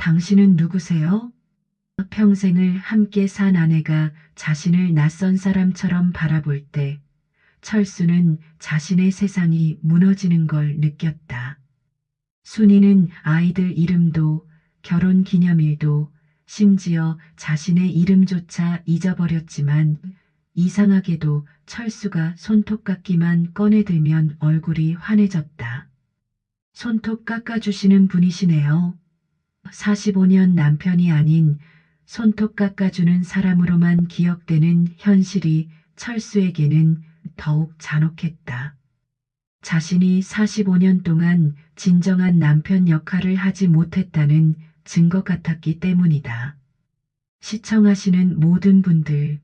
당신은 누구세요? 평생을 함께 산 아내가 자신을 낯선 사람처럼 바라볼 때 철수는 자신의 세상이 무너지는 걸 느꼈다. 순이는 아이들 이름도 결혼 기념일도 심지어 자신의 이름조차 잊어버렸지만 이상하게도 철수가 손톱깎이만 꺼내들면 얼굴이 환해졌다. 손톱 깎아주시는 분이시네요. 45년 남편이 아닌 손톱 깎아주는 사람으로만 기억되는 현실이 철수에게는 더욱 잔혹했다. 자신이 45년 동안 진정한 남편 역할을 하지 못했다는 증거 같았기 때문이다. 시청하시는 모든 분들,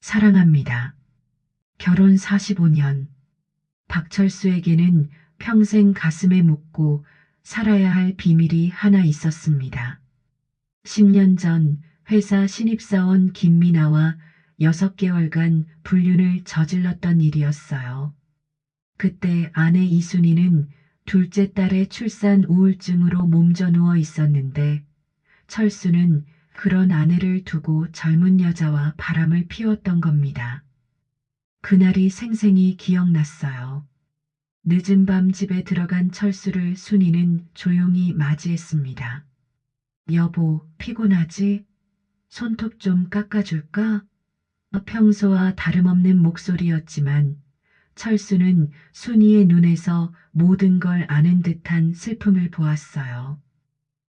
사랑합니다. 결혼 45년. 박철수에게는 평생 가슴에 묻고 살아야 할 비밀이 하나 있었습니다. 10년 전 회사 신입사원 김미나와 6개월간 불륜을 저질렀던 일이었어요. 그때 아내 이순희는 둘째 딸의 출산 우울증으로 몸져 누워 있었는데 철수는 그런 아내를 두고 젊은 여자와 바람을 피웠던 겁니다. 그날이 생생히 기억났어요. 늦은 밤 집에 들어간 철수를 순이는 조용히 맞이했습니다. 여보, 피곤하지? 손톱 좀 깎아줄까? 평소와 다름없는 목소리였지만 철수는 순이의 눈에서 모든 걸 아는 듯한 슬픔을 보았어요.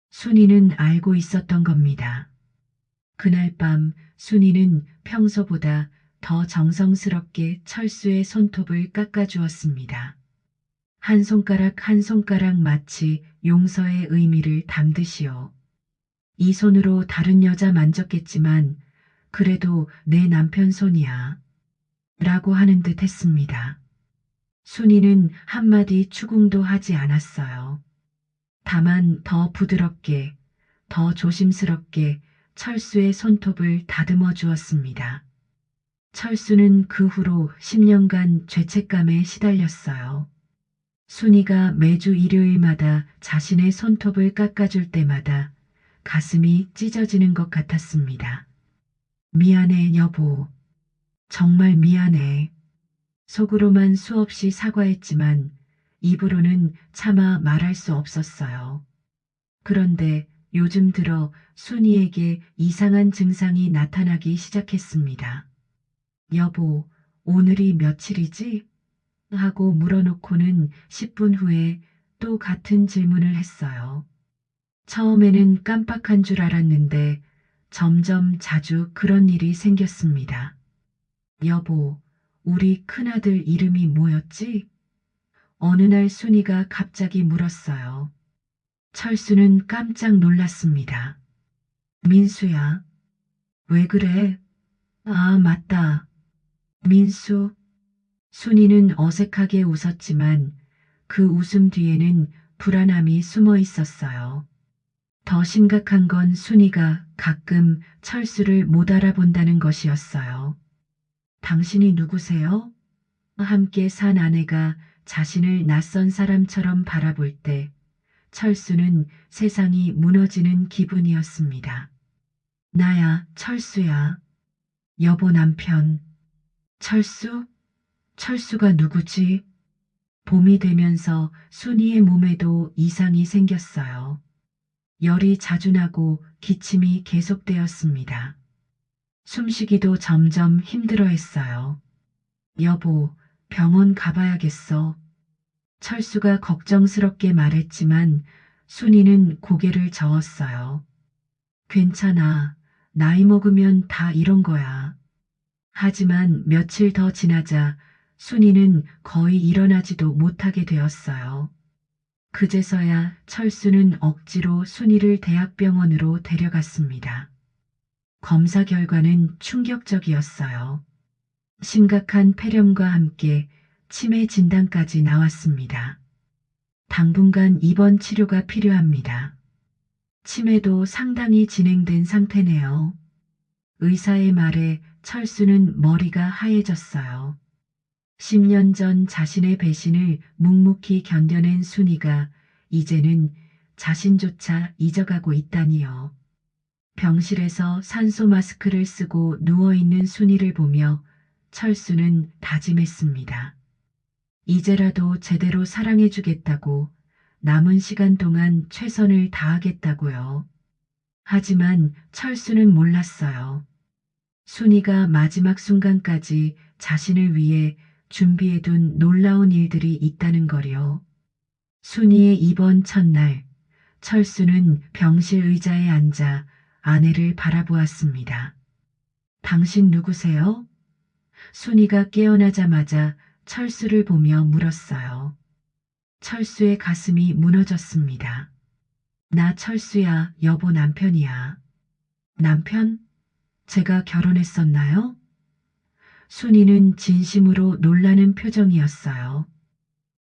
순이는 알고 있었던 겁니다. 그날 밤 순이는 평소보다 더 정성스럽게 철수의 손톱을 깎아주었습니다. 한 손가락 한 손가락 마치 용서의 의미를 담듯이요. 이 손으로 다른 여자 만졌겠지만 그래도 내 남편 손이야. 라고 하는 듯 했습니다. 순이는 한마디 추궁도 하지 않았어요. 다만 더 부드럽게, 더 조심스럽게 철수의 손톱을 다듬어 주었습니다. 철수는 그 후로 10년간 죄책감에 시달렸어요. 순이가 매주 일요일마다 자신의 손톱을 깎아줄 때마다 가슴이 찢어지는 것 같았습니다. 미안해, 여보. 정말 미안해. 속으로만 수없이 사과했지만 입으로는 차마 말할 수 없었어요. 그런데 요즘 들어 순이에게 이상한 증상이 나타나기 시작했습니다. 여보, 오늘이 며칠이지? 하고 물어놓고는 10분 후에 또 같은 질문을 했어요. 처음에는 깜빡한 줄 알았는데 점점 자주 그런 일이 생겼습니다. 여보, 우리 큰아들 이름이 뭐였지? 어느 날 순이가 갑자기 물었어요. 철수는 깜짝 놀랐습니다. 민수야. 왜 그래? 아, 맞다. 민수. 순이는 어색하게 웃었지만 그 웃음 뒤에는 불안함이 숨어 있었어요. 더 심각한 건 순이가 가끔 철수를 못 알아본다는 것이었어요. 당신이 누구세요? 함께 산 아내가 자신을 낯선 사람처럼 바라볼 때 철수는 세상이 무너지는 기분이었습니다. 나야, 철수야. 여보 남편. 철수? 철수가 누구지? 봄이 되면서 순이의 몸에도 이상이 생겼어요. 열이 자주 나고 기침이 계속되었습니다. 숨쉬기도 점점 힘들어했어요. 여보, 병원 가봐야겠어. 철수가 걱정스럽게 말했지만 순이는 고개를 저었어요. 괜찮아. 나이 먹으면 다 이런 거야. 하지만 며칠 더 지나자 순이는 거의 일어나지도 못하게 되었어요. 그제서야 철수는 억지로 순이를 대학병원으로 데려갔습니다. 검사 결과는 충격적이었어요. 심각한 폐렴과 함께 치매 진단까지 나왔습니다. 당분간 입원 치료가 필요합니다. 치매도 상당히 진행된 상태네요. 의사의 말에 철수는 머리가 하얘졌어요. 10년 전 자신의 배신을 묵묵히 견뎌낸 순이가 이제는 자신조차 잊어가고 있다니요. 병실에서 산소 마스크를 쓰고 누워있는 순이를 보며 철수는 다짐했습니다. 이제라도 제대로 사랑해주겠다고, 남은 시간 동안 최선을 다하겠다고요. 하지만 철수는 몰랐어요. 순이가 마지막 순간까지 자신을 위해 준비해둔 놀라운 일들이 있다는 거요. 순이의 입원 첫날, 철수는 병실 의자에 앉아 아내를 바라보았습니다. 당신 누구세요? 순이가 깨어나자마자 철수를 보며 물었어요. 철수의 가슴이 무너졌습니다. 나 철수야, 여보 남편이야. 남편? 제가 결혼했었나요? 순이는 진심으로 놀라는 표정이었어요.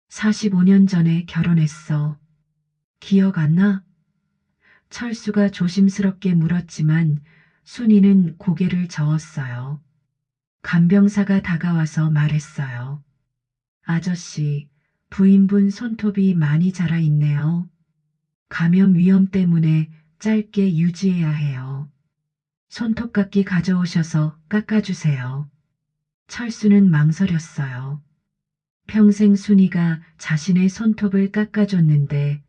45년 전에 결혼했어. 기억 안 나? 철수가 조심스럽게 물었지만 순이는 고개를 저었어요. 간병사가 다가와서 말했어요. 아저씨, 부인분 손톱이 많이 자라 있네요. 감염 위험 때문에 짧게 유지해야 해요. 손톱깎이 가져오셔서 깎아주세요. 철수는 망설였어요. 평생 순이가 자신의 손톱을 깎아줬는데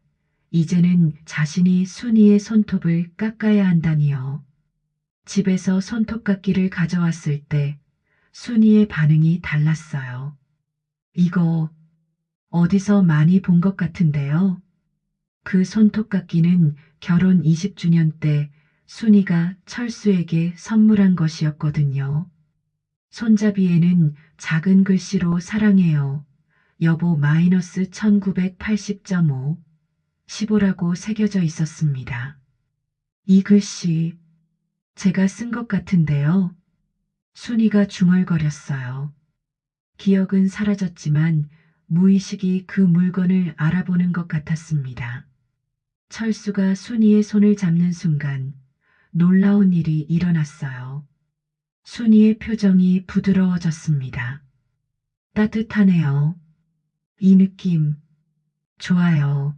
이제는 자신이 순이의 손톱을 깎아야 한다니요. 집에서 손톱깎이를 가져왔을 때 순이의 반응이 달랐어요. 이거 어디서 많이 본 것 같은데요. 그 손톱깎이는 결혼 20주년 때 순이가 철수에게 선물한 것이었거든요. 손잡이에는 작은 글씨로 사랑해요. 여보 마이너스 1980.5 15라고 새겨져 있었습니다. 이 글씨 제가 쓴 것 같은데요. 순이가 중얼거렸어요. 기억은 사라졌지만 무의식이 그 물건을 알아보는 것 같았습니다. 철수가 순이의 손을 잡는 순간 놀라운 일이 일어났어요. 순이의 표정이 부드러워졌습니다. 따뜻하네요. 이 느낌 좋아요.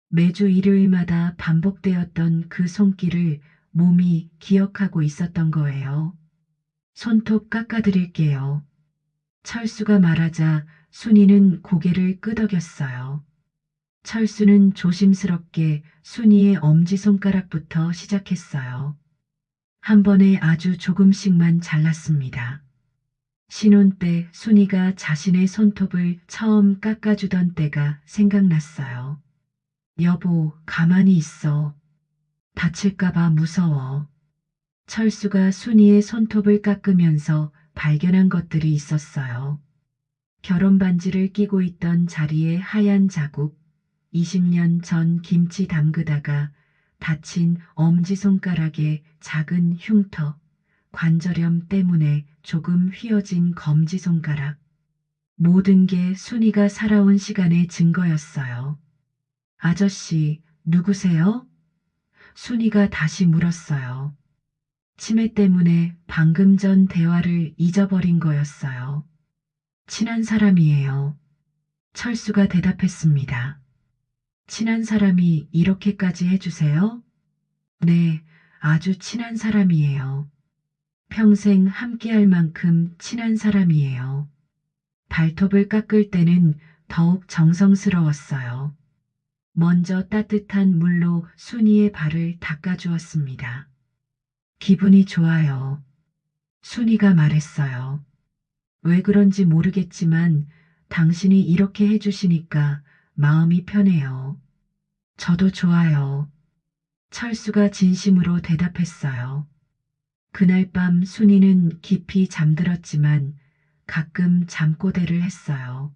매주 일요일마다 반복되었던 그 손길을 몸이 기억하고 있었던 거예요. 손톱 깎아드릴게요. 철수가 말하자 순이는 고개를 끄덕였어요. 철수는 조심스럽게 순이의 엄지손가락부터 시작했어요. 한 번에 아주 조금씩만 잘랐습니다. 신혼 때 순이가 자신의 손톱을 처음 깎아주던 때가 생각났어요. 여보, 가만히 있어. 다칠까봐 무서워. 철수가 순이의 손톱을 깎으면서 발견한 것들이 있었어요. 결혼 반지를 끼고 있던 자리에 하얀 자국, 20년 전 김치 담그다가 다친 엄지손가락에 작은 흉터, 관절염 때문에 조금 휘어진 검지손가락. 모든 게 순이가 살아온 시간의 증거였어요. 아저씨, 누구세요? 순이가 다시 물었어요. 치매 때문에 방금 전 대화를 잊어버린 거였어요. 친한 사람이에요. 철수가 대답했습니다. 친한 사람이 이렇게까지 해주세요? 네, 아주 친한 사람이에요. 평생 함께할 만큼 친한 사람이에요. 발톱을 깎을 때는 더욱 정성스러웠어요. 먼저 따뜻한 물로 순이의 발을 닦아주었습니다. 기분이 좋아요. 순이가 말했어요. 왜 그런지 모르겠지만 당신이 이렇게 해주시니까 마음이 편해요. 저도 좋아요. 철수가 진심으로 대답했어요. 그날 밤 순이는 깊이 잠들었지만 가끔 잠꼬대를 했어요.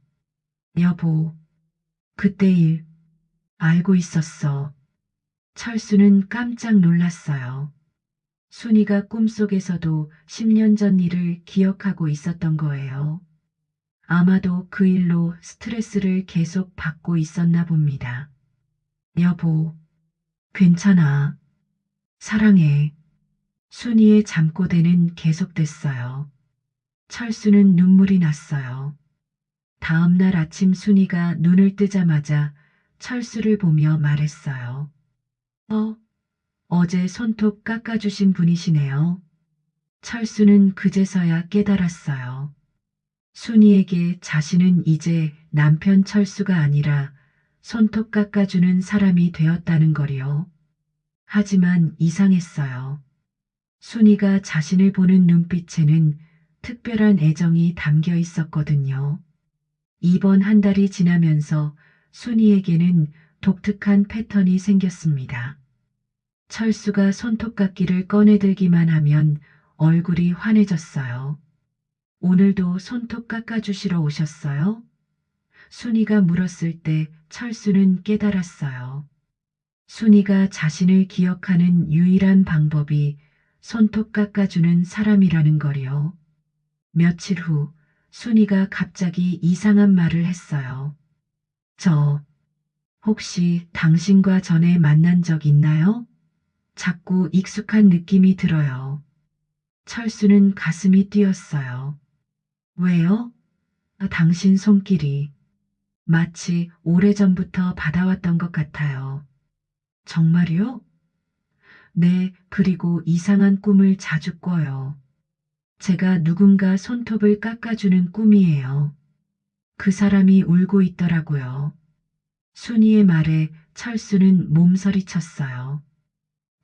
여보, 그때 일 알고 있었어. 철수는 깜짝 놀랐어요. 순이가 꿈속에서도 10년 전 일을 기억하고 있었던 거예요. 아마도 그 일로 스트레스를 계속 받고 있었나 봅니다. 여보, 괜찮아. 사랑해. 순이의 잠꼬대는 계속됐어요. 철수는 눈물이 났어요. 다음 날 아침 순이가 눈을 뜨자마자 철수를 보며 말했어요. 어, 어제 손톱 깎아주신 분이시네요. 철수는 그제서야 깨달았어요. 순이에게 자신은 이제 남편 철수가 아니라 손톱 깎아주는 사람이 되었다는 거리요. 하지만 이상했어요. 순이가 자신을 보는 눈빛에는 특별한 애정이 담겨 있었거든요. 이번 한 달이 지나면서 순이에게는 독특한 패턴이 생겼습니다. 철수가 손톱깎이를 꺼내들기만 하면 얼굴이 환해졌어요. 오늘도 손톱 깎아주시러 오셨어요? 순이가 물었을 때 철수는 깨달았어요. 순이가 자신을 기억하는 유일한 방법이 손톱 깎아주는 사람이라는 거리요. 며칠 후 순이가 갑자기 이상한 말을 했어요. 저 혹시 당신과 전에 만난 적 있나요? 자꾸 익숙한 느낌이 들어요. 철수는 가슴이 뛰었어요. 왜요? 당신 손길이 마치 오래전부터 받아왔던 것 같아요. 정말요? 네, 그리고 이상한 꿈을 자주 꿔요. 제가 누군가 손톱을 깎아주는 꿈이에요. 그 사람이 울고 있더라고요. 순이의 말에 철수는 몸서리쳤어요.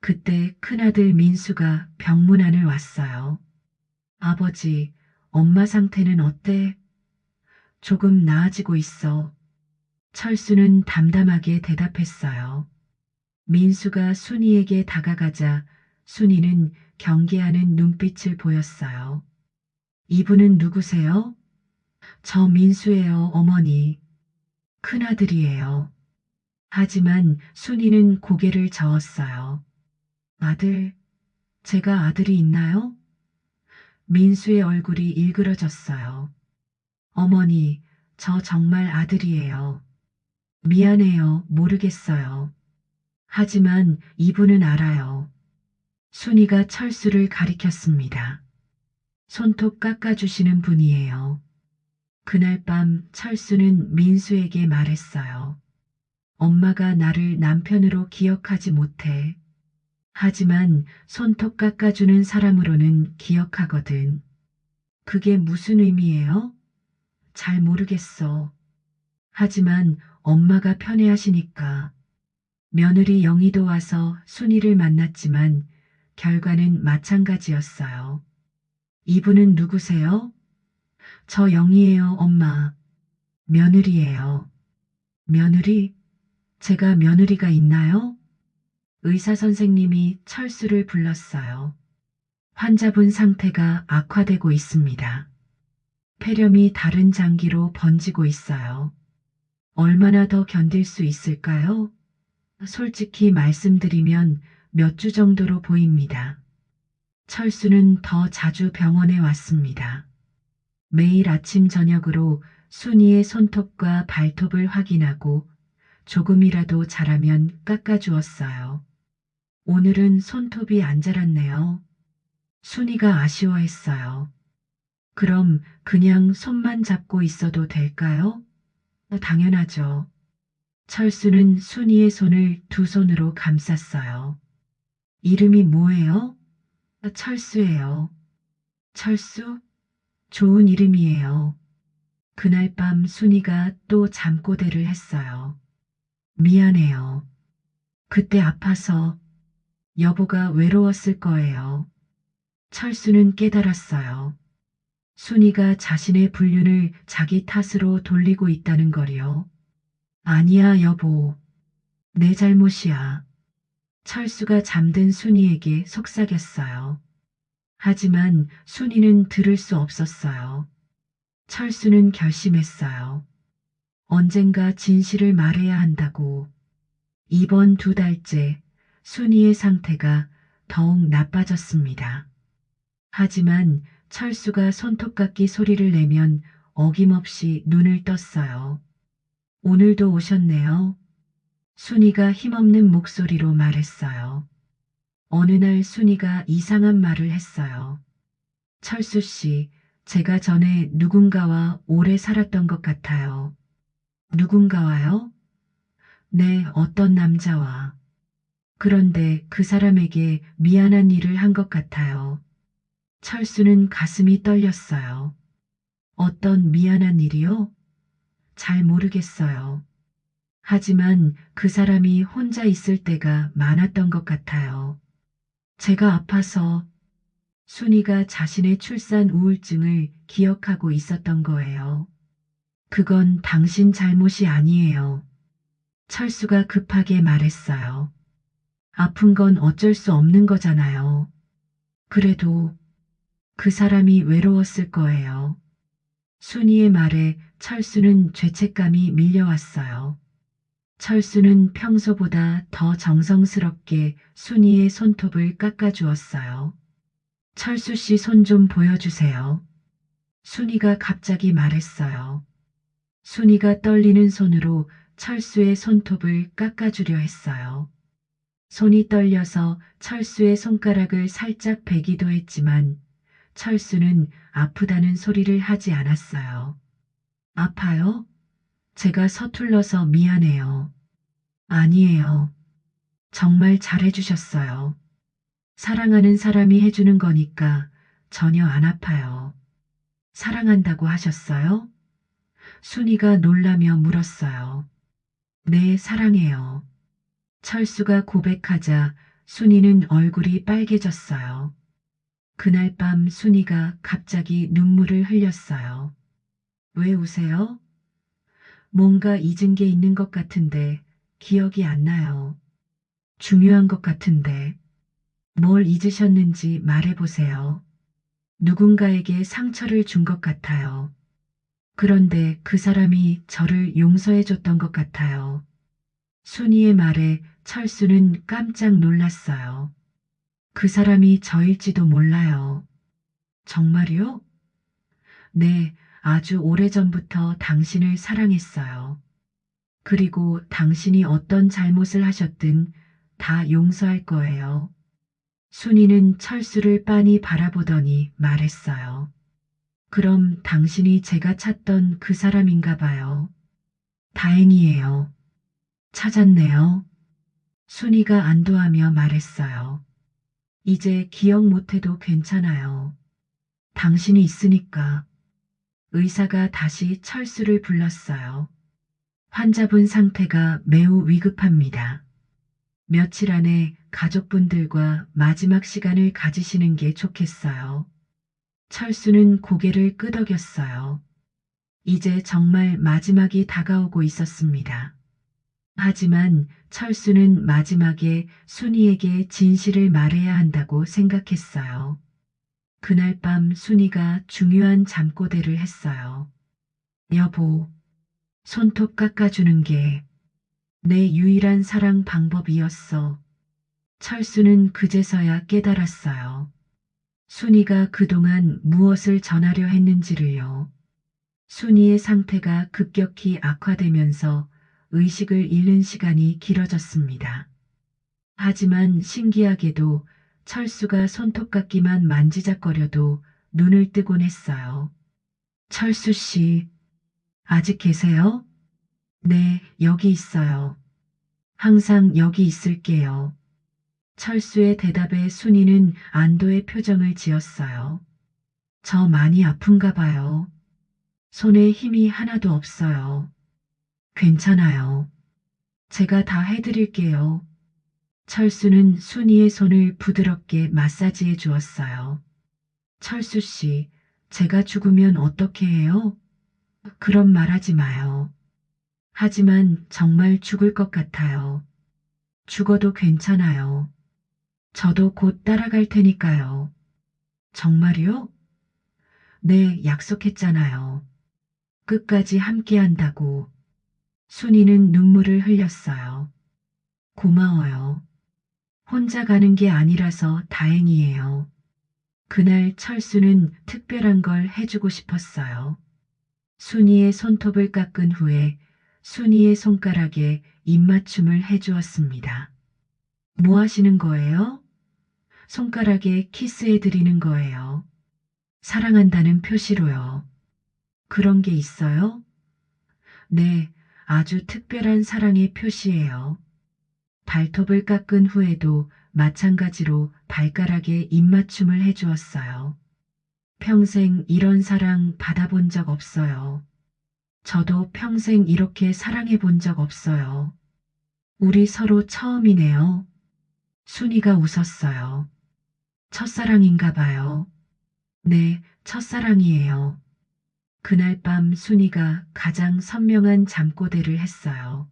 그때 큰아들 민수가 병문 안을 왔어요. 아버지, 엄마 상태는 어때? 조금 나아지고 있어. 철수는 담담하게 대답했어요. 민수가 순이에게 다가가자 순이는 경계하는 눈빛을 보였어요. 이분은 누구세요? 저 민수예요, 어머니. 큰아들이에요. 하지만 순이는 고개를 저었어요. 아들, 제가 아들이 있나요? 민수의 얼굴이 일그러졌어요. 어머니, 저 정말 아들이에요. 미안해요, 모르겠어요. 하지만 이분은 알아요. 순이가 철수를 가리켰습니다. 손톱 깎아주시는 분이에요. 그날 밤 철수는 민수에게 말했어요. 엄마가 나를 남편으로 기억하지 못해. 하지만 손톱 깎아주는 사람으로는 기억하거든. 그게 무슨 의미예요? 잘 모르겠어. 하지만 엄마가 편애하시니까. 며느리 영희도 와서 순이를 만났지만 결과는 마찬가지였어요. 이분은 누구세요? 저 영희예요, 엄마. 며느리예요. 며느리? 제가 며느리가 있나요? 의사 선생님이 철수를 불렀어요. 환자분 상태가 악화되고 있습니다. 폐렴이 다른 장기로 번지고 있어요. 얼마나 더 견딜 수 있을까요? 솔직히 말씀드리면 몇 주 정도로 보입니다. 철수는 더 자주 병원에 왔습니다. 매일 아침 저녁으로 순이의 손톱과 발톱을 확인하고 조금이라도 자라면 깎아주었어요. 오늘은 손톱이 안 자랐네요. 순이가 아쉬워했어요. 그럼 그냥 손만 잡고 있어도 될까요? 당연하죠. 철수는 순이의 손을 두 손으로 감쌌어요. 이름이 뭐예요? 철수예요. 철수? 좋은 이름이에요. 그날 밤 순이가 또 잠꼬대를 했어요. 미안해요. 그때 아파서 여보가 외로웠을 거예요. 철수는 깨달았어요. 순이가 자신의 불륜을 자기 탓으로 돌리고 있다는 거리요. 아니야, 여보. 내 잘못이야. 철수가 잠든 순이에게 속삭였어요. 하지만 순이는 들을 수 없었어요. 철수는 결심했어요. 언젠가 진실을 말해야 한다고. 이번 두 달째 순이의 상태가 더욱 나빠졌습니다. 하지만 철수가 손톱깎이 소리를 내면 어김없이 눈을 떴어요. 오늘도 오셨네요. 순이가 힘없는 목소리로 말했어요. 어느 날 순이가 이상한 말을 했어요. 철수 씨, 제가 전에 누군가와 오래 살았던 것 같아요. 누군가와요? 네, 어떤 남자와. 그런데 그 사람에게 미안한 일을 한 것 같아요. 철수는 가슴이 떨렸어요. 어떤 미안한 일이요? 잘 모르겠어요. 하지만 그 사람이 혼자 있을 때가 많았던 것 같아요. 제가 아파서 순이가 자신의 출산 우울증을 기억하고 있었던 거예요. 그건 당신 잘못이 아니에요. 철수가 급하게 말했어요. 아픈 건 어쩔 수 없는 거잖아요. 그래도 그 사람이 외로웠을 거예요. 순이의 말에 철수는 죄책감이 밀려왔어요. 철수는 평소보다 더 정성스럽게 순이의 손톱을 깎아주었어요. 철수 씨 손 좀 보여주세요. 순이가 갑자기 말했어요. 순이가 떨리는 손으로 철수의 손톱을 깎아주려 했어요. 손이 떨려서 철수의 손가락을 살짝 베기도 했지만 철수는 아프다는 소리를 하지 않았어요. 아파요? 제가 서툴러서 미안해요. 아니에요. 정말 잘해주셨어요. 사랑하는 사람이 해주는 거니까 전혀 안 아파요. 사랑한다고 하셨어요? 순이가 놀라며 물었어요. 네, 사랑해요. 철수가 고백하자 순이는 얼굴이 빨개졌어요. 그날 밤 순이가 갑자기 눈물을 흘렸어요. 왜 우세요? 뭔가 잊은 게 있는 것 같은데 기억이 안 나요. 중요한 것 같은데 뭘 잊으셨는지 말해보세요. 누군가에게 상처를 준 것 같아요. 그런데 그 사람이 저를 용서해줬던 것 같아요. 순이의 말에 철수는 깜짝 놀랐어요. 그 사람이 저일지도 몰라요. 정말요? 네, 아주 오래전부터 당신을 사랑했어요. 그리고 당신이 어떤 잘못을 하셨든 다 용서할 거예요. 순이는 철수를 빤히 바라보더니 말했어요. 그럼 당신이 제가 찾던 그 사람인가 봐요. 다행이에요. 찾았네요. 순이가 안도하며 말했어요. 이제 기억 못해도 괜찮아요. 당신이 있으니까. 의사가 다시 철수를 불렀어요. 환자분 상태가 매우 위급합니다. 며칠 안에 가족분들과 마지막 시간을 가지시는 게 좋겠어요. 철수는 고개를 끄덕였어요. 이제 정말 마지막이 다가오고 있었습니다. 하지만 철수는 마지막에 순이에게 진실을 말해야 한다고 생각했어요. 그날 밤 순이가 중요한 잠꼬대를 했어요. 여보, 손톱 깎아주는 게 내 유일한 사랑 방법이었어. 철수는 그제서야 깨달았어요. 순이가 그동안 무엇을 전하려 했는지를요. 순이의 상태가 급격히 악화되면서 의식을 잃는 시간이 길어졌습니다. 하지만 신기하게도 철수가 손톱깎이만 만지작거려도 눈을 뜨곤 했어요. 철수 씨, 아직 계세요? 네, 여기 있어요. 항상 여기 있을게요. 철수의 대답에 순이는 안도의 표정을 지었어요. 저 많이 아픈가 봐요. 손에 힘이 하나도 없어요. 괜찮아요. 제가 다 해드릴게요. 철수는 순이의 손을 부드럽게 마사지해 주었어요. 철수 씨, 제가 죽으면 어떻게 해요? 그런 말하지 마요. 하지만 정말 죽을 것 같아요. 죽어도 괜찮아요. 저도 곧 따라갈 테니까요. 정말요? 네, 약속했잖아요. 끝까지 함께 한다고. 순이는 눈물을 흘렸어요. 고마워요. 혼자 가는 게 아니라서 다행이에요. 그날 철수는 특별한 걸 해주고 싶었어요. 순이의 손톱을 깎은 후에 순이의 손가락에 입맞춤을 해주었습니다. 뭐 하시는 거예요? 손가락에 키스해 드리는 거예요. 사랑한다는 표시로요. 그런 게 있어요? 네, 아주 특별한 사랑의 표시예요. 발톱을 깎은 후에도 마찬가지로 발가락에 입맞춤을 해주었어요. 평생 이런 사랑 받아본 적 없어요. 저도 평생 이렇게 사랑해 본 적 없어요. 우리 서로 처음이네요. 순이가 웃었어요. 첫사랑인가 봐요. 네, 첫사랑이에요. 그날 밤 순이가 가장 선명한 잠꼬대를 했어요.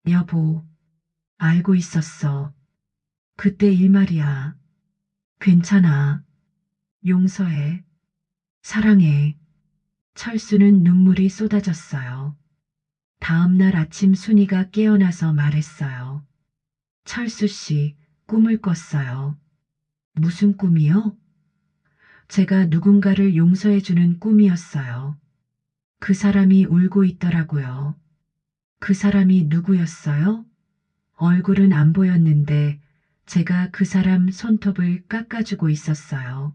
여보, 알고 있었어. 그때 일 말이야. 괜찮아. 용서해. 사랑해. 철수는 눈물이 쏟아졌어요. 다음 날 아침 순이가 깨어나서 말했어요. 철수 씨, 꿈을 꿨어요. 무슨 꿈이요? 제가 누군가를 용서해주는 꿈이었어요. 그 사람이 울고 있더라고요. 그 사람이 누구였어요? 얼굴은 안 보였는데 제가 그 사람 손톱을 깎아주고 있었어요.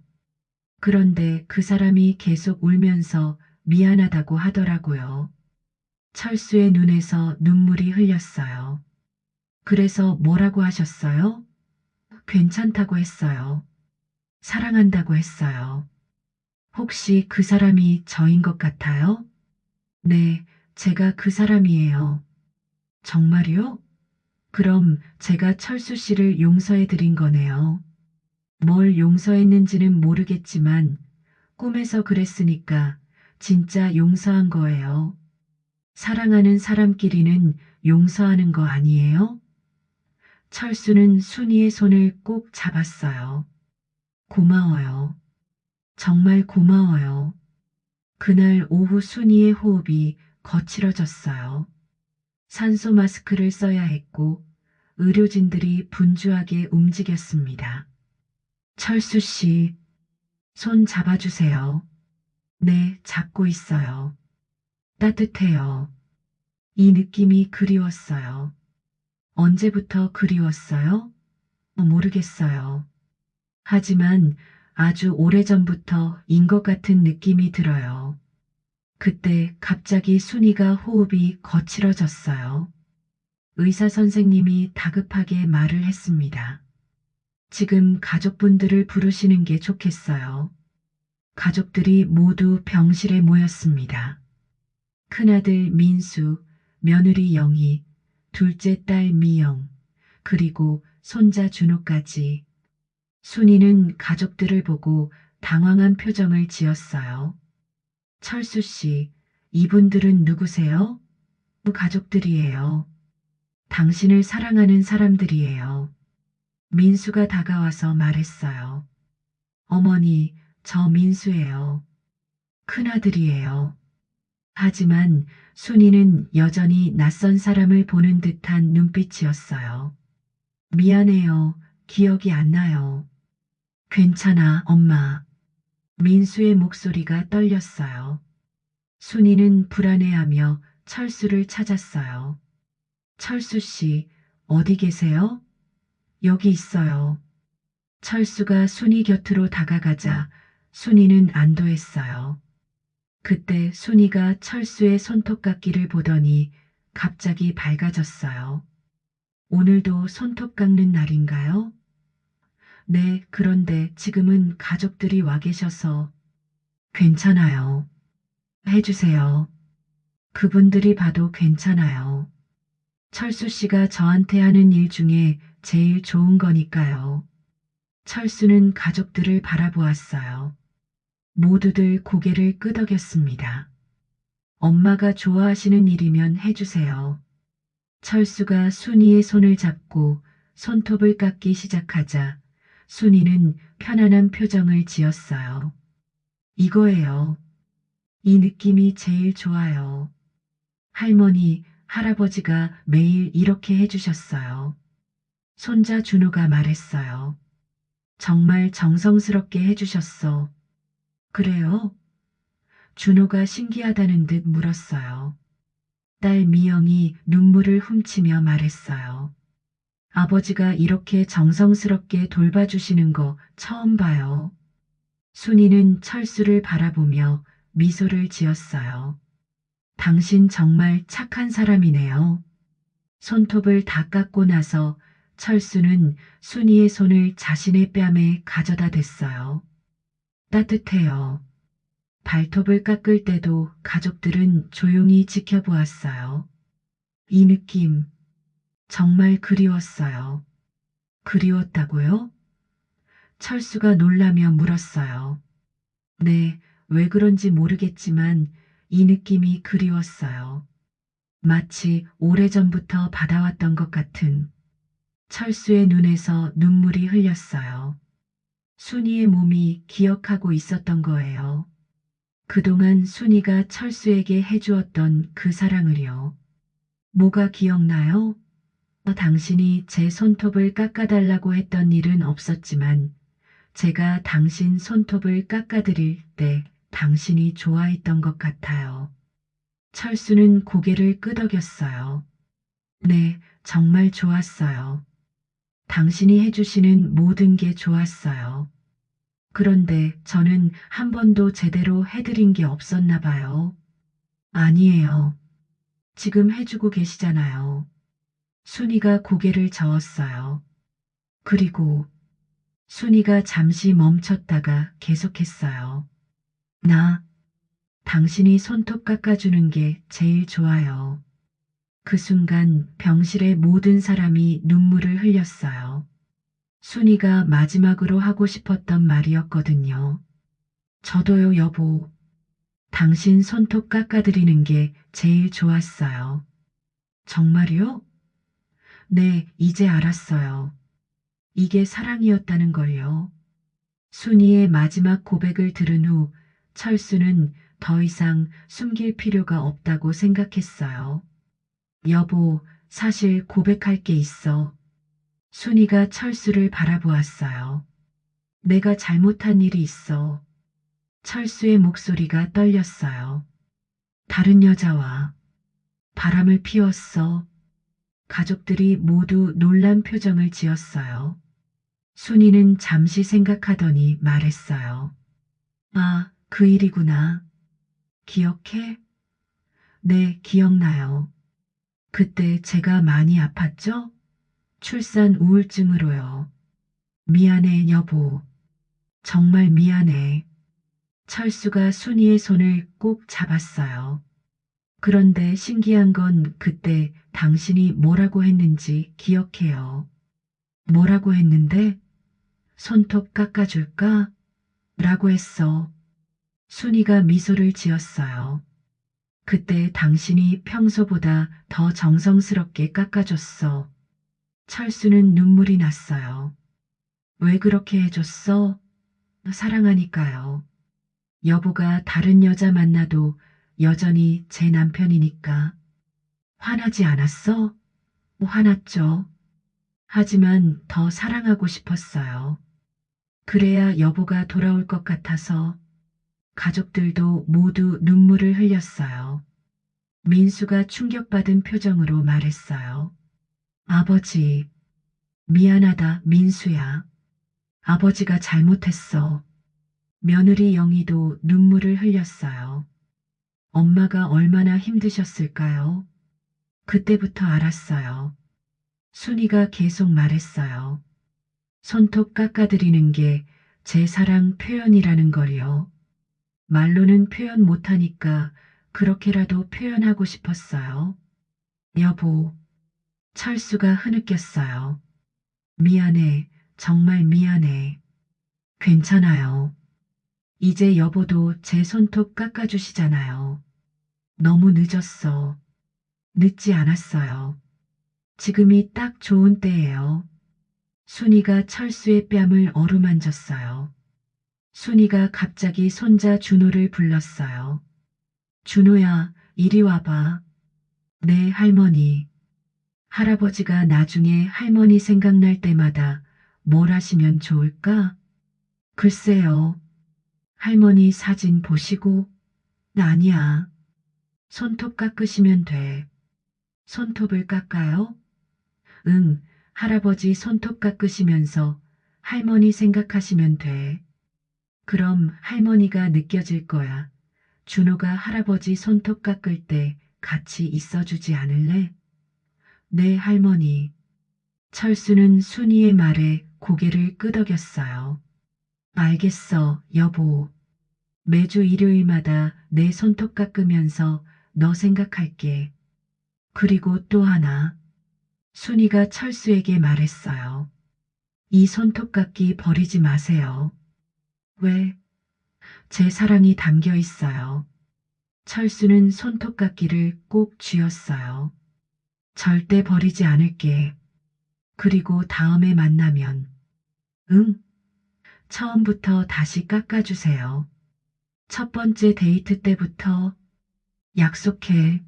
그런데 그 사람이 계속 울면서 미안하다고 하더라고요. 철수의 눈에서 눈물이 흘렸어요. 그래서 뭐라고 하셨어요? 괜찮다고 했어요. 사랑한다고 했어요. 혹시 그 사람이 저인 것 같아요? 네, 제가 그 사람이에요. 정말요? 그럼 제가 철수 씨를 용서해 드린 거네요. 뭘 용서했는지는 모르겠지만 꿈에서 그랬으니까 진짜 용서한 거예요. 사랑하는 사람끼리는 용서하는 거 아니에요? 철수는 순이의 손을 꼭 잡았어요. 고마워요. 정말 고마워요. 그날 오후 순이의 호흡이 거칠어졌어요. 산소 마스크를 써야 했고 의료진들이 분주하게 움직였습니다. 철수 씨, 손 잡아주세요. 네, 잡고 있어요. 따뜻해요. 이 느낌이 그리웠어요. 언제부터 그리웠어요? 모르겠어요. 하지만 아주 오래전부터인 것 같은 느낌이 들어요. 그때 갑자기 순이가 호흡이 거칠어졌어요. 의사 선생님이 다급하게 말을 했습니다. 지금 가족분들을 부르시는 게 좋겠어요. 가족들이 모두 병실에 모였습니다. 큰아들 민수, 며느리 영희, 둘째 딸 미영, 그리고 손자 준호까지. 순이는 가족들을 보고 당황한 표정을 지었어요. 철수 씨, 이분들은 누구세요? 가족들이에요. 당신을 사랑하는 사람들이에요. 민수가 다가와서 말했어요. 어머니, 저 민수예요. 큰아들이에요. 하지만 순이는 여전히 낯선 사람을 보는 듯한 눈빛이었어요. 미안해요. 기억이 안 나요. 괜찮아, 엄마. 민수의 목소리가 떨렸어요. 순이는 불안해하며 철수를 찾았어요. 철수 씨, 어디 계세요? 여기 있어요. 철수가 순이 곁으로 다가가자 순이는 안도했어요. 그때 순이가 철수의 손톱깎이를 보더니 갑자기 밝아졌어요. 오늘도 손톱 깎는 날인가요? 네, 그런데 지금은 가족들이 와 계셔서 괜찮아요. 해주세요. 그분들이 봐도 괜찮아요. 철수 씨가 저한테 하는 일 중에 제일 좋은 거니까요. 철수는 가족들을 바라보았어요. 모두들 고개를 끄덕였습니다. 엄마가 좋아하시는 일이면 해주세요. 철수가 순이의 손을 잡고 손톱을 깎기 시작하자 순이는 편안한 표정을 지었어요. 이거예요. 이 느낌이 제일 좋아요. 할머니, 할아버지가 매일 이렇게 해주셨어요. 손자 준호가 말했어요. 정말 정성스럽게 해주셨어. 그래요? 준호가 신기하다는 듯 물었어요. 딸 미영이 눈물을 훔치며 말했어요. 아버지가 이렇게 정성스럽게 돌봐주시는 거 처음 봐요. 순이는 철수를 바라보며 미소를 지었어요. 당신 정말 착한 사람이네요. 손톱을 다 깎고 나서 철수는 순이의 손을 자신의 뺨에 가져다 댔어요. 따뜻해요. 발톱을 깎을 때도 가족들은 조용히 지켜보았어요. 이 느낌 정말 그리웠어요. 그리웠다고요? 철수가 놀라며 물었어요. 네, 왜 그런지 모르겠지만 이 느낌이 그리웠어요. 마치 오래전부터 받아왔던 것 같은. 철수의 눈에서 눈물이 흘렸어요. 순이의 몸이 기억하고 있었던 거예요. 그동안 순이가 철수에게 해주었던 그 사랑을요. 뭐가 기억나요? 당신이 제 손톱을 깎아달라고 했던 일은 없었지만 제가 당신 손톱을 깎아드릴 때 당신이 좋아했던 것 같아요. 철수는 고개를 끄덕였어요. 네, 정말 좋았어요. 당신이 해주시는 모든 게 좋았어요. 그런데 저는 한 번도 제대로 해드린 게 없었나 봐요. 아니에요. 지금 해주고 계시잖아요. 순이가 고개를 저었어요. 그리고 순이가 잠시 멈췄다가 계속했어요. 나, 당신이 손톱 깎아주는 게 제일 좋아요. 그 순간 병실의 모든 사람이 눈물을 흘렸어요. 순이가 마지막으로 하고 싶었던 말이었거든요. 저도요, 여보. 당신 손톱 깎아드리는 게 제일 좋았어요. 정말요? 네, 이제 알았어요. 이게 사랑이었다는 걸요. 순이의 마지막 고백을 들은 후 철수는 더 이상 숨길 필요가 없다고 생각했어요. 여보, 사실 고백할 게 있어. 순이가 철수를 바라보았어요. 내가 잘못한 일이 있어. 철수의 목소리가 떨렸어요. 다른 여자와 바람을 피웠어. 가족들이 모두 놀란 표정을 지었어요. 순이는 잠시 생각하더니 말했어요. 아, 그 일이구나. 기억해? 네, 기억나요. 그때 제가 많이 아팠죠? 출산 우울증으로요. 미안해, 여보. 정말 미안해. 철수가 순이의 손을 꼭 잡았어요. 그런데 신기한 건 그때 당신이 뭐라고 했는지 기억해요. 뭐라고 했는데? 손톱 깎아줄까? 라고 했어. 순이가 미소를 지었어요. 그때 당신이 평소보다 더 정성스럽게 깎아줬어. 철수는 눈물이 났어요. 왜 그렇게 해줬어? 사랑하니까요. 여보가 다른 여자 만나도 여전히 제 남편이니까. 화나지 않았어? 화났죠. 하지만 더 사랑하고 싶었어요. 그래야 여보가 돌아올 것 같아서 가족들도 모두 눈물을 흘렸어요. 민수가 충격받은 표정으로 말했어요. 아버지, 미안하다, 민수야. 아버지가 잘못했어. 며느리 영희도 눈물을 흘렸어요. 엄마가 얼마나 힘드셨을까요? 그때부터 알았어요. 순이가 계속 말했어요. 손톱 깎아드리는 게 제 사랑 표현이라는 걸요. 말로는 표현 못하니까 그렇게라도 표현하고 싶었어요. 여보, 철수가 흐느꼈어요. 미안해, 정말 미안해. 괜찮아요. 이제 여보도 제 손톱 깎아주시잖아요. 너무 늦었어. 늦지 않았어요. 지금이 딱 좋은 때예요. 순이가 철수의 뺨을 어루만졌어요. 순이가 갑자기 손자 준호를 불렀어요. 준호야, 이리 와봐. 네, 할머니. 할아버지가 나중에 할머니 생각날 때마다 뭘 하시면 좋을까? 글쎄요. 할머니 사진 보시고, 아니야. 손톱 깎으시면 돼. 손톱을 깎아요? 응, 할아버지 손톱 깎으시면서 할머니 생각하시면 돼. 그럼 할머니가 느껴질 거야. 준호가 할아버지 손톱 깎을 때 같이 있어주지 않을래? 네, 할머니. 철수는 순이의 말에 고개를 끄덕였어요. 알겠어, 여보. 매주 일요일마다 내 손톱 깎으면서 너 생각할게. 그리고 또 하나. 순이가 철수에게 말했어요. 이 손톱 깎기 버리지 마세요. 왜? 제 사랑이 담겨 있어요. 철수는 손톱 깎기를 꼭 쥐었어요. 절대 버리지 않을게. 그리고 다음에 만나면, 응? 처음부터 다시 깎아주세요. 첫 번째 데이트 때부터 약속해.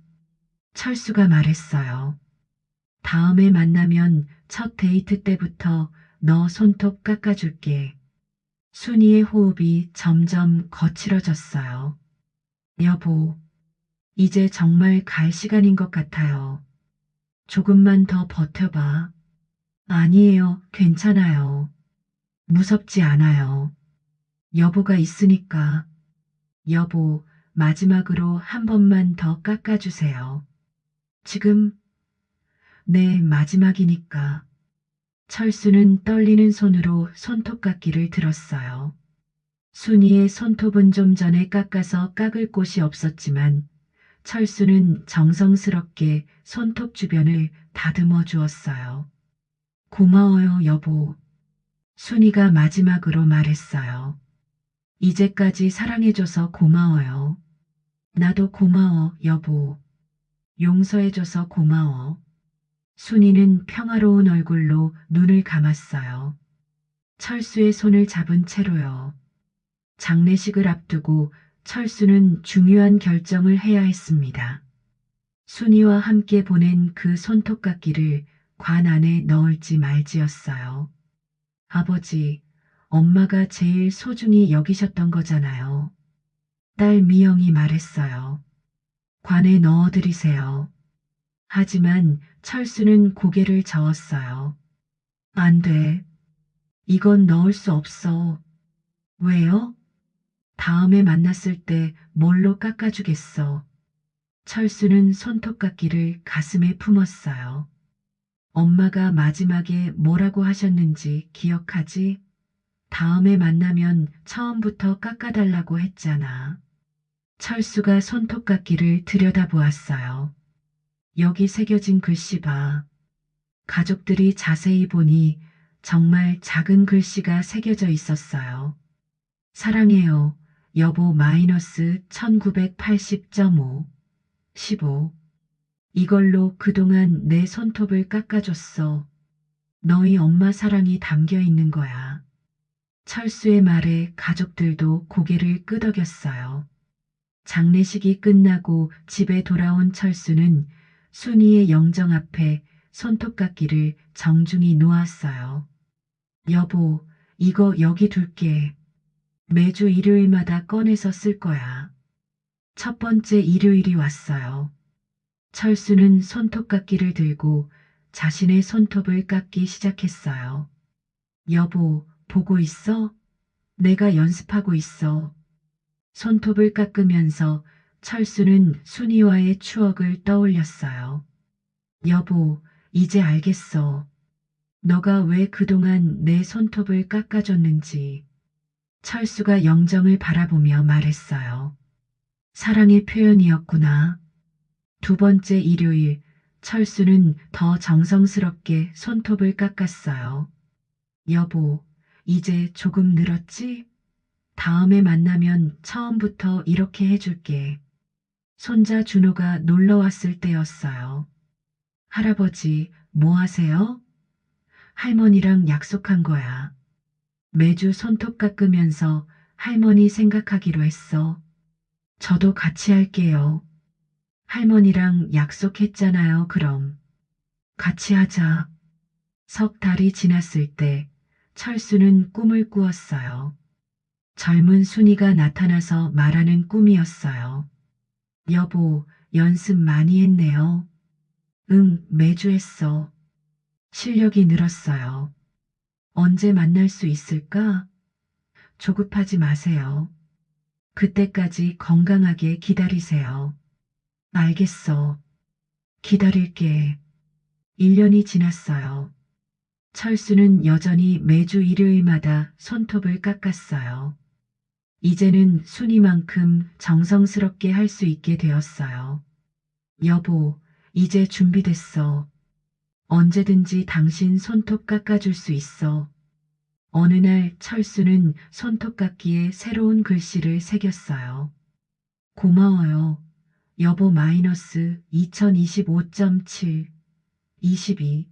철수가 말했어요. 다음에 만나면 첫 데이트 때부터 너 손톱 깎아줄게. 순이의 호흡이 점점 거칠어졌어요. 여보, 이제 정말 갈 시간인 것 같아요. 조금만 더 버텨봐. 아니에요, 괜찮아요. 무섭지 않아요. 여보가 있으니까. 여보, 마지막으로 한 번만 더 깎아주세요. 지금, 네, 마지막이니까. 철수는 떨리는 손으로 손톱깎이를 들었어요. 순이의 손톱은 좀 전에 깎아서 깎을 곳이 없었지만 철수는 정성스럽게 손톱 주변을 다듬어 주었어요. 고마워요, 여보. 순이가 마지막으로 말했어요. 이제까지 사랑해줘서 고마워요. 나도 고마워, 여보. 용서해줘서 고마워. 순이는 평화로운 얼굴로 눈을 감았어요. 철수의 손을 잡은 채로요. 장례식을 앞두고 철수는 중요한 결정을 해야 했습니다. 순이와 함께 보낸 그 손톱깎이를 관 안에 넣을지 말지였어요. 아버지, 엄마가 제일 소중히 여기셨던 거잖아요. 딸 미영이 말했어요. 관에 넣어드리세요. 하지만 철수는 고개를 저었어요. 안 돼. 이건 넣을 수 없어. 왜요? 다음에 만났을 때 뭘로 깎아주겠어. 철수는 손톱깎이를 가슴에 품었어요. 엄마가 마지막에 뭐라고 하셨는지 기억하지? 다음에 만나면 처음부터 깎아달라고 했잖아. 철수가 손톱깎이를 들여다보았어요. 여기 새겨진 글씨 봐. 가족들이 자세히 보니 정말 작은 글씨가 새겨져 있었어요. 사랑해요. 여보 마이너스 1980.5 15 이걸로 그동안 내 손톱을 깎아줬어. 너희 엄마 사랑이 담겨 있는 거야. 철수의 말에 가족들도 고개를 끄덕였어요. 장례식이 끝나고 집에 돌아온 철수는 순이의 영정 앞에 손톱깎이를 정중히 놓았어요. 여보, 이거 여기 둘게. 매주 일요일마다 꺼내서 쓸 거야. 첫 번째 일요일이 왔어요. 철수는 손톱깎이를 들고 자신의 손톱을 깎기 시작했어요. 여보, 보고 있어? 내가 연습하고 있어. 손톱을 깎으면서 철수는 순이와의 추억을 떠올렸어요. 여보, 이제 알겠어. 너가 왜 그동안 내 손톱을 깎아줬는지. 철수가 영정을 바라보며 말했어요. 사랑의 표현이었구나. 두 번째 일요일, 철수는 더 정성스럽게 손톱을 깎았어요. 여보, 이제 조금 늘었지? 다음에 만나면 처음부터 이렇게 해줄게. 손자 준호가 놀러 왔을 때였어요. 할아버지, 뭐 하세요? 할머니랑 약속한 거야. 매주 손톱 깎으면서 할머니 생각하기로 했어. 저도 같이 할게요. 할머니랑 약속했잖아요, 그럼. 같이 하자. 석 달이 지났을 때 철수는 꿈을 꾸었어요. 젊은 순이가 나타나서 말하는 꿈이었어요. 여보, 연습 많이 했네요. 응, 매주 했어. 실력이 늘었어요. 언제 만날 수 있을까? 조급하지 마세요. 그때까지 건강하게 기다리세요. 알겠어. 기다릴게. 1년이 지났어요. 철수는 여전히 매주 일요일마다 손톱을 깎았어요. 이제는 순이만큼 정성스럽게 할 수 있게 되었어요. 여보, 이제 준비됐어. 언제든지 당신 손톱 깎아줄 수 있어. 어느 날 철수는 손톱깎이에 새로운 글씨를 새겼어요. 고마워요. 여보 마이너스 2025.7 22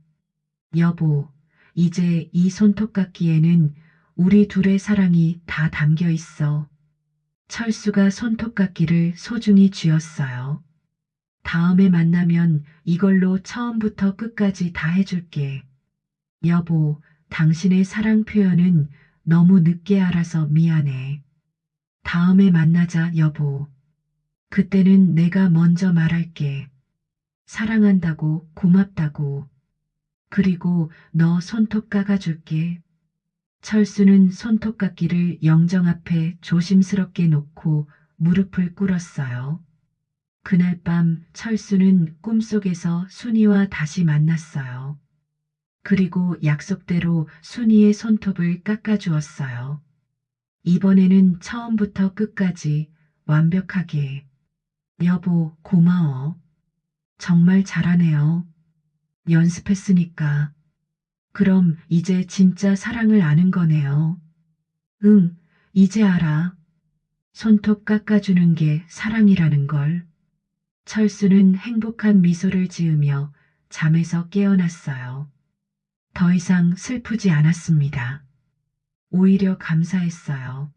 여보, 이제 이 손톱깎이에는 우리 둘의 사랑이 다 담겨 있어. 철수가 손톱깎이를 소중히 쥐었어요. 다음에 만나면 이걸로 처음부터 끝까지 다 해줄게. 여보, 당신의 사랑 표현은 너무 늦게 알아서 미안해. 다음에 만나자, 여보. 그때는 내가 먼저 말할게. 사랑한다고, 고맙다고. 그리고 너 손톱 깎아줄게. 철수는 손톱깎이를 영정 앞에 조심스럽게 놓고 무릎을 꿇었어요. 그날 밤 철수는 꿈속에서 순이와 다시 만났어요. 그리고 약속대로 순이의 손톱을 깎아주었어요. 이번에는 처음부터 끝까지 완벽하게. 여보, 고마워. 정말 잘하네요. 연습했으니까. 그럼 이제 진짜 사랑을 아는 거네요. 응, 이제 알아. 손톱 깎아주는 게 사랑이라는 걸. 철수는 행복한 미소를 지으며 잠에서 깨어났어요. 더 이상 슬프지 않았습니다. 오히려 감사했어요.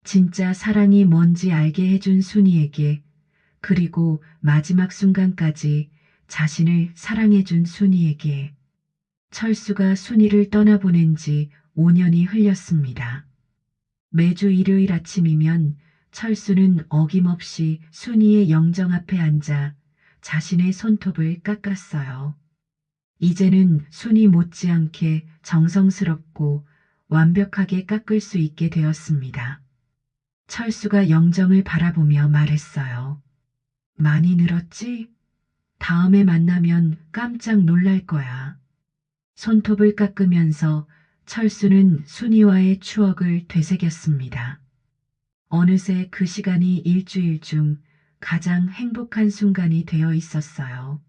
진짜 사랑이 뭔지 알게 해준 순이에게, 그리고 마지막 순간까지 자신을 사랑해준 순이에게. 철수가 순이를 떠나보낸 지 5년이 흘렸습니다. 매주 일요일 아침이면 철수는 어김없이 순이의 영정 앞에 앉아 자신의 손톱을 깎았어요. 이제는 순이 못지않게 정성스럽고 완벽하게 깎을 수 있게 되었습니다. 철수가 영정을 바라보며 말했어요. 많이 늘었지? 다음에 만나면 깜짝 놀랄 거야. 손톱을 깎으면서 철수는 순이와의 추억을 되새겼습니다. 어느새 그 시간이 일주일 중 가장 행복한 순간이 되어 있었어요.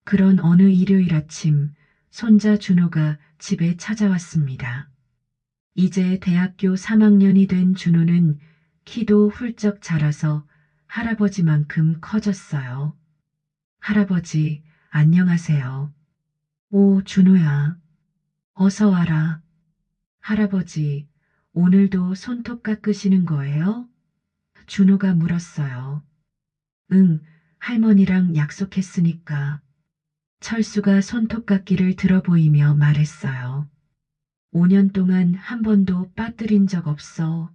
그런 어느 일요일 아침, 손자 준호가 집에 찾아왔습니다. 이제 대학교 3학년이 된 준호는 키도 훌쩍 자라서 할아버지만큼 커졌어요. 할아버지, 안녕하세요. 오, 준호야. 어서 와라. 할아버지, 오늘도 손톱 깎으시는 거예요? 준호가 물었어요. 응, 할머니랑 약속했으니까. 철수가 손톱깎이를 들어 보이며 말했어요. 5년 동안 한 번도 빠뜨린 적 없어.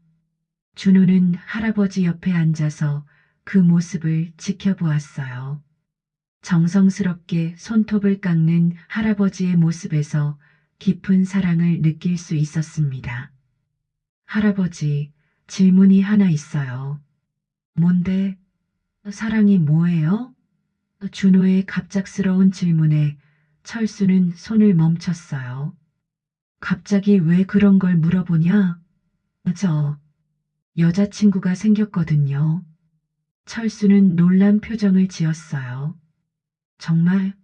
준호는 할아버지 옆에 앉아서 그 모습을 지켜보았어요. 정성스럽게 손톱을 깎는 할아버지의 모습에서 깊은 사랑을 느낄 수 있었습니다. 할아버지, 질문이 하나 있어요. 뭔데? 사랑이 뭐예요? 준호의 갑작스러운 질문에 철수는 손을 멈췄어요. 갑자기 왜 그런 걸 물어보냐? 저 여자친구가 생겼거든요. 철수는 놀란 표정을 지었어요. 정말?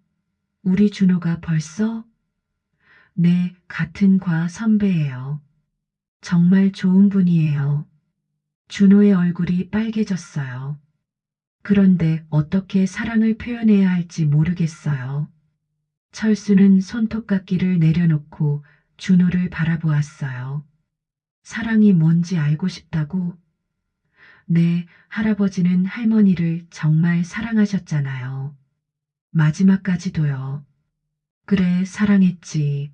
우리 준호가 벌써? 네, 같은 과 선배예요. 정말 좋은 분이에요. 준호의 얼굴이 빨개졌어요. 그런데 어떻게 사랑을 표현해야 할지 모르겠어요. 철수는 손톱깎이를 내려놓고 준호를 바라보았어요. 사랑이 뭔지 알고 싶다고? 네, 할아버지는 할머니를 정말 사랑하셨잖아요. 마지막까지도요. 그래, 사랑했지.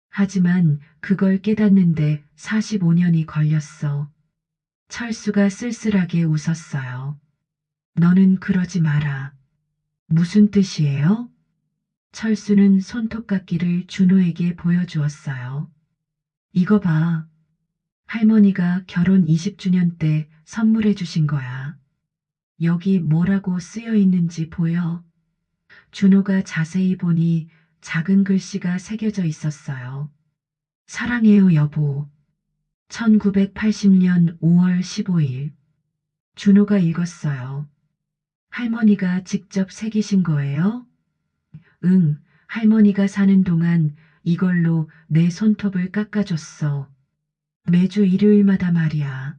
하지만 그걸 깨닫는데 45년이 걸렸어. 철수가 쓸쓸하게 웃었어요. 너는 그러지 마라. 무슨 뜻이에요? 철수는 손톱깎이를 준호에게 보여주었어요. 이거 봐. 할머니가 결혼 20주년 때 선물해 주신 거야. 여기 뭐라고 쓰여 있는지 보여? 준호가 자세히 보니 작은 글씨가 새겨져 있었어요. 사랑해요, 여보. 1980년 5월 15일. 준호가 읽었어요. 할머니가 직접 새기신 거예요? 응, 할머니가 사는 동안 이걸로 내 손톱을 깎아줬어. 매주 일요일마다 말이야.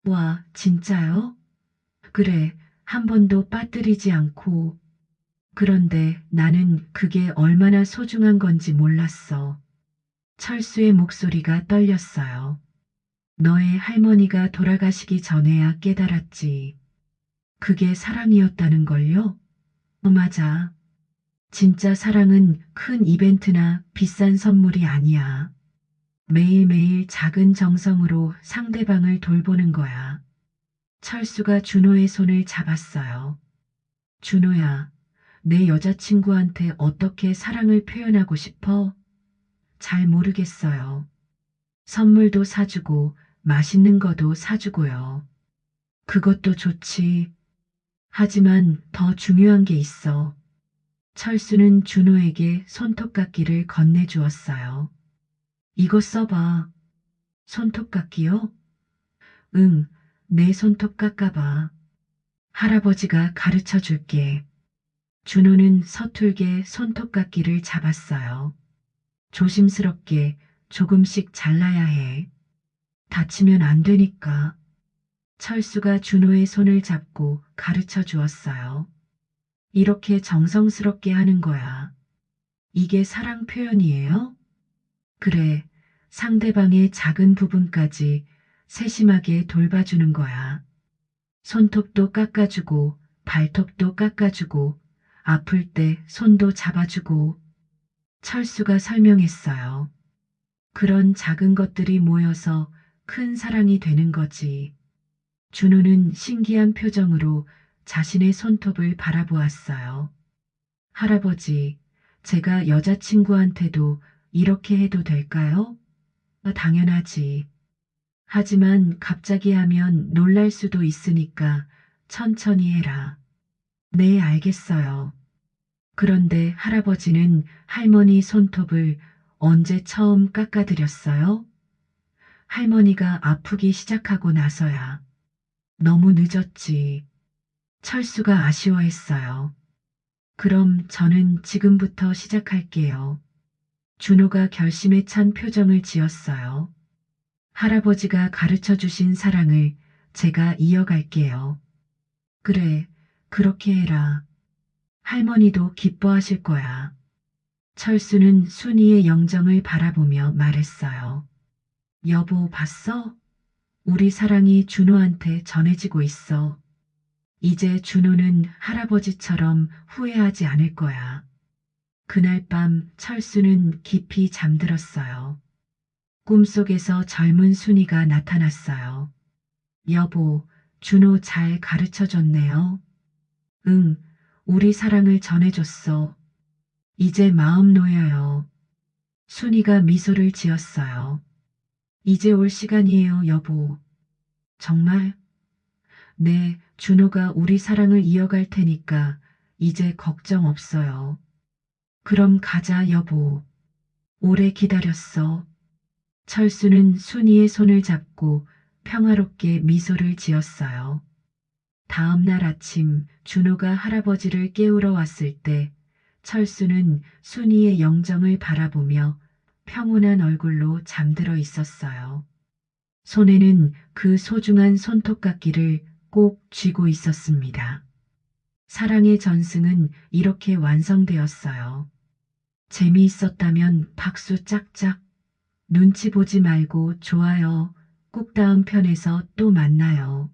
와, 진짜요? 그래, 한 번도 빠뜨리지 않고. 그런데 나는 그게 얼마나 소중한 건지 몰랐어. 철수의 목소리가 떨렸어요. 너의 할머니가 돌아가시기 전에야 깨달았지. 그게 사랑이었다는 걸요? 맞아. 진짜 사랑은 큰 이벤트나 비싼 선물이 아니야. 매일매일 작은 정성으로 상대방을 돌보는 거야. 철수가 준호의 손을 잡았어요. 준호야, 내 여자친구한테 어떻게 사랑을 표현하고 싶어? 잘 모르겠어요. 선물도 사주고 맛있는 거도 사주고요. 그것도 좋지. 하지만 더 중요한 게 있어. 철수는 준호에게 손톱깎이를 건네주었어요. 이거 써봐. 손톱깎이요? 응, 내 손톱 깎아봐. 할아버지가 가르쳐 줄게. 준호는 서툴게 손톱깎이를 잡았어요. 조심스럽게 조금씩 잘라야 해. 다치면 안 되니까. 철수가 준호의 손을 잡고 가르쳐 주었어요. 이렇게 정성스럽게 하는 거야. 이게 사랑 표현이에요? 그래, 상대방의 작은 부분까지 세심하게 돌봐주는 거야. 손톱도 깎아주고, 발톱도 깎아주고, 아플 때 손도 잡아주고, 철수가 설명했어요. 그런 작은 것들이 모여서 큰 사랑이 되는 거지. 준호는 신기한 표정으로 자신의 손톱을 바라보았어요. 할아버지, 제가 여자친구한테도 이렇게 해도 될까요? 당연하지. 하지만 갑자기 하면 놀랄 수도 있으니까 천천히 해라. 네, 알겠어요. 그런데 할아버지는 할머니 손톱을 언제 처음 깎아드렸어요? 할머니가 아프기 시작하고 나서야. 너무 늦었지. 철수가 아쉬워했어요. 그럼 저는 지금부터 시작할게요. 준호가 결심에 찬 표정을 지었어요. 할아버지가 가르쳐 주신 사랑을 제가 이어갈게요. 그래, 그렇게 해라. 할머니도 기뻐하실 거야. 철수는 순이의 영정을 바라보며 말했어요. 여보, 봤어? 우리 사랑이 준호한테 전해지고 있어. 이제 준호는 할아버지처럼 후회하지 않을 거야. 그날 밤 철수는 깊이 잠들었어요. 꿈속에서 젊은 순이가 나타났어요. 여보, 준호 잘 가르쳐 줬네요. 응, 우리 사랑을 전해줬어. 이제 마음 놓여요. 순이가 미소를 지었어요. 이제 올 시간이에요, 여보. 정말? 네, 준호가 우리 사랑을 이어갈 테니까 이제 걱정 없어요. 그럼 가자, 여보. 오래 기다렸어. 철수는 순이의 손을 잡고 평화롭게 미소를 지었어요. 다음 날 아침 준호가 할아버지를 깨우러 왔을 때 철수는 순이의 영정을 바라보며 평온한 얼굴로 잠들어 있었어요. 손에는 그 소중한 손톱깎이를 꼭 쥐고 있었습니다. 사랑의 전승은 이렇게 완성되었어요. 재미있었다면 박수 짝짝. 눈치 보지 말고 좋아요. 꼭 다음 편에서 또 만나요.